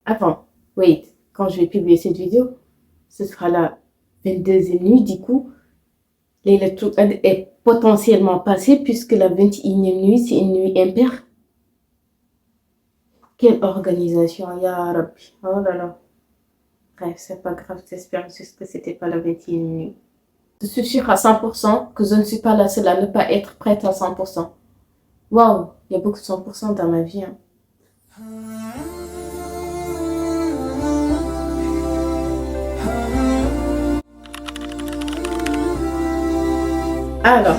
Attends, wait. Quand je vais publier cette vidéo, ce sera la 22e nuit. Du coup, Laylatul Qadr est potentiellement passée puisque la 21e nuit, c'est une nuit impaire. Quelle organisation, ya Rabbi. Oh là là. Bref, c'est pas grave, j'espère juste que c'était pas la 21e nuit. Je suis sûre à 100% que je ne suis pas la seule à ne pas être prête à 100%. Waouh, il y a beaucoup de 100% dans ma vie. Hein. Alors,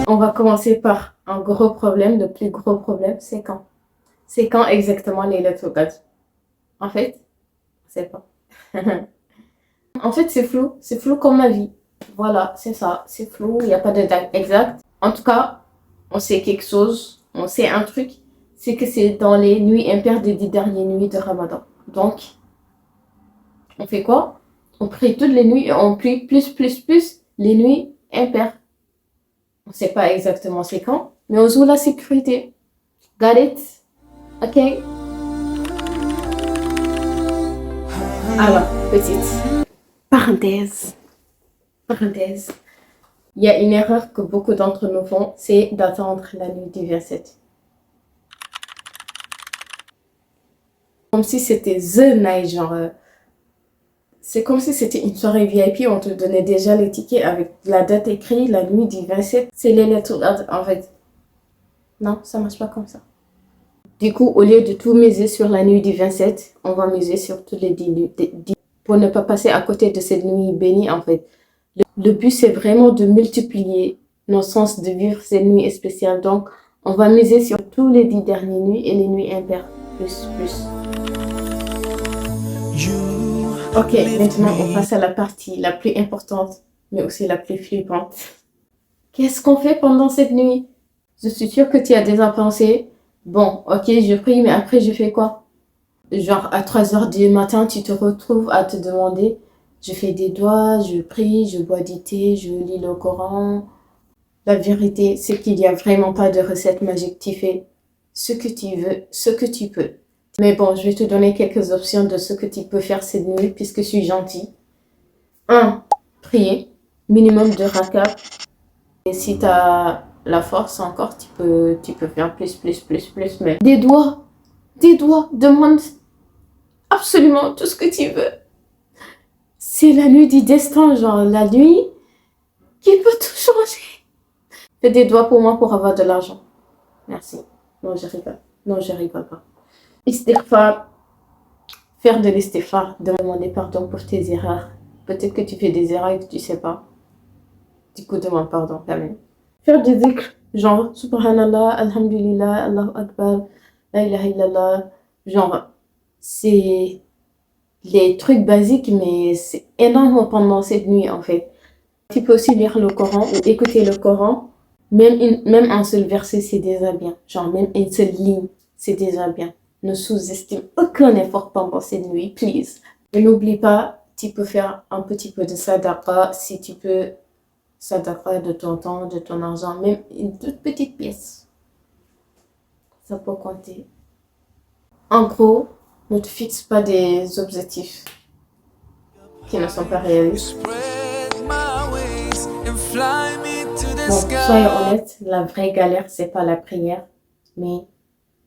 on va commencer par un gros problème. Le plus gros problème, c'est quand? C'est quand exactement Laylatul Qadr? En fait, je sais pas. En fait, c'est flou comme ma vie. Voilà, c'est ça, c'est flou, il n'y a pas de date exacte. En tout cas, on sait quelque chose, on sait un truc, c'est que c'est dans les nuits impaires des 10 dernières nuits de Ramadan. Donc, on fait quoi? On prie toutes les nuits et on prie plus les nuits impaires. On ne sait pas exactement c'est quand, mais on joue la sécurité. Got it? Ok? Alors, petite parenthèse. Il y a une erreur que beaucoup d'entre nous font, c'est d'attendre la nuit du 27. Comme si c'était the night, genre... c'est comme si c'était une soirée VIP, on te donnait déjà les tickets avec la date écrite, la nuit du 27. C'est Laylatul Qadr, en fait. Non, ça marche pas comme ça. Du coup, au lieu de tout miser sur la nuit du 27, on va miser sur toutes les 10 nuits. Pour ne pas passer à côté de cette nuit bénie, en fait. Le but, c'est vraiment de multiplier nos sens de vivre cette nuit spéciale. Donc, on va miser sur tous les 10 dernières nuits et les nuits impaires. Plus. Ok, maintenant, on passe à la partie la plus importante, mais aussi la plus flippante. Qu'est-ce qu'on fait pendant cette nuit? Je suis sûre que tu as déjà pensé. Bon, ok, je prie, mais après, je fais quoi? Genre, à 3h du matin, tu te retrouves à te demander, je fais des doigts, je prie, je bois du thé, je lis le Coran. La vérité, c'est qu'il n'y a vraiment pas de recette magique. Tu fais ce que tu veux, ce que tu peux. Mais bon, je vais te donner quelques options de ce que tu peux faire cette nuit, puisque je suis gentille. 1. Prier. Minimum de rak'ah. Et si tu as la force encore, tu peux faire plus. Mais des doigts, demande absolument tout ce que tu veux. C'est la nuit du destin, genre la nuit qui peut tout changer. Fais des doigts pour moi pour avoir de l'argent. Merci. Non, je rigole pas. Istighfar. Faire de l'istighfar. Demander pardon pour tes erreurs. Peut-être que tu fais des erreurs et que tu sais pas. Du coup, demande pardon quand même. Faire des dhikr. Genre, subhanallah, alhamdulillah, Allahu Akbar, la ilaha illallah. Genre, c'est les trucs basiques, mais c'est énorme pendant cette nuit en fait. Tu peux aussi lire le Coran ou écouter le Coran. Même un seul verset, c'est déjà bien. Genre, même une seule ligne, c'est déjà bien. Ne sous-estime aucun effort pendant cette nuit, please. Et n'oublie pas, tu peux faire un petit peu de sadaqa si tu peux. Sadaqa de ton temps, de ton argent, même une toute petite pièce. Ça peut compter. En gros, ne te fixe pas des objectifs qui ne sont pas réalistes. Bon, soyons honnêtes, la vraie galère, c'est pas la prière, mais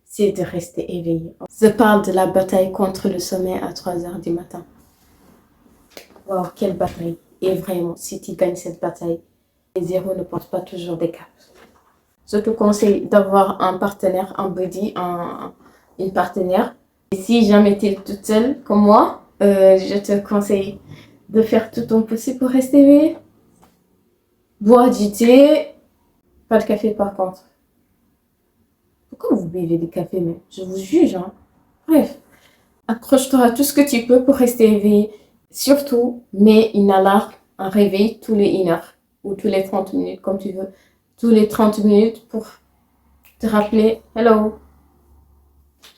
c'est de rester éveillé. Je parle de la bataille contre le sommeil à 3h du matin. Wow, quelle bataille! Et vraiment, si tu gagnes cette bataille, les zéros ne portent pas toujours des caps. Je te conseille d'avoir un partenaire, un buddy, une partenaire. Et si jamais tu es toute seule comme moi, je te conseille de faire tout ton possible pour rester éveillé. Boire du thé, pas de café par contre. Pourquoi vous buvez du café même? Je vous juge, hein. Bref, accroche-toi à tout ce que tu peux pour rester éveillé. Surtout, mets une alarme, un réveil tous les 1 heure ou tous les 30 minutes, comme tu veux. Tous les 30 minutes pour te rappeler, hello,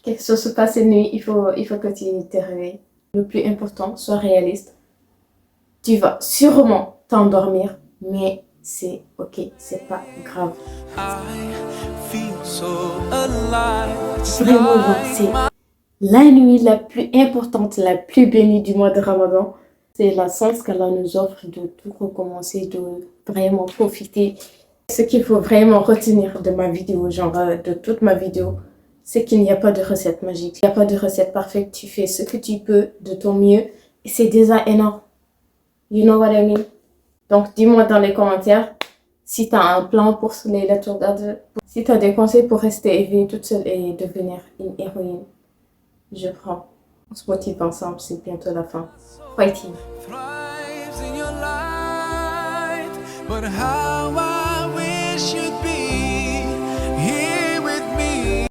quelque chose se passe cette nuit, il faut que tu te réveilles. Le plus important, sois réaliste. Tu vas sûrement t'endormir, mais c'est ok, c'est pas grave. Vraiment, genre, c'est La nuit la plus importante, la plus bénie du mois de Ramadan, c'est la chance qu'Allah nous offre de tout recommencer, de vraiment profiter. Ce qu'il faut vraiment retenir de ma vidéo, de toute ma vidéo, c'est qu'il n'y a pas de recette magique. Il n'y a pas de recette parfaite. Tu fais ce que tu peux de ton mieux et c'est déjà énorme. You know what I mean? Donc, dis-moi dans les commentaires si tu as un plan pour la tour d'Adel. Si tu as des conseils pour rester éveillée toute seule et devenir une héroïne. Je prends. On se motive ensemble, c'est bientôt la fin. Fighting. Thrives in your light, but how I wish you